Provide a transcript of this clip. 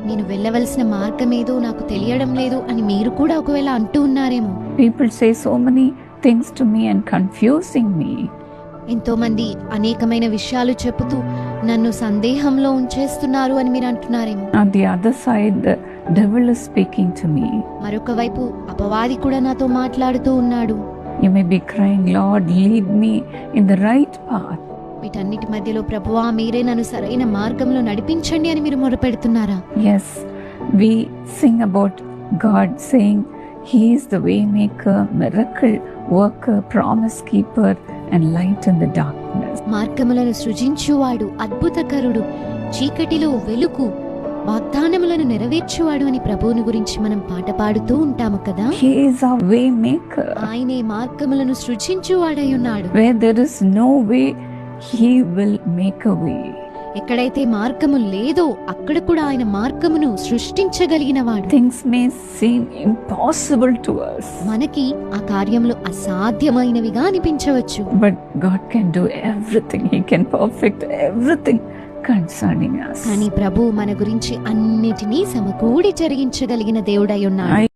నేను వెళ్ళవలసిన మార్గం ఏదో నాకు తెలియడం లేదు అని మీరు కూడా ఒకవేళ అంటూ ఉన్నారేమో. People say so many things to me and confusing me. ఎంతో మంది అనేకమైన విషయాలు చెబుతూ నన్ను సందేహంలో ఉంచేస్తున్నారు అని మీరు అంటున్నారేమో. On the other side, the devil is speaking to me. మరొక వైపు అపవాది కూడా నాతో మాట్లాడుతూ ఉన్నాడు. You may be crying, Lord, lead me in the right path. వీటన్నిటి మధ్యలో ప్రభువా మీరే నన్ను సరైన మార్గంలో నడిపించండి అని మీరు మొరపెడుతున్నారా? Yes, we sing about God saying He is the way maker, miracle worker, promise keeper and light in the darkness. మార్గములను సృజించువాడు, అద్భుతకరుడు, చీకటిలో వెలుగు, వాగ్దానములను నెరవేర్చువాడు అని ప్రభువుని గురించి మనం పాట పాడుతూ ఉంటాము కదా. He is our way maker. ఆయనే మార్గములను సృజించువాడై ఉన్నాడు. Where there is no way, He will make a way. ఎక్కడైతే మార్గము లేదో అక్కడ కూడా ఆయన మార్గమును సృష్టించగలిగిన వాడు. Things may seem impossible to us, మనకి ఆ కార్యంలో అసాధ్యమైనవిగా అనిపించవచ్చు. but God can do everything. He can perfect everything concerning us. కానీ ప్రభు మన గురించి అన్నిటినీ సమకూడి జరిగించగలిగిన దేవుడై ఉన్నాడు.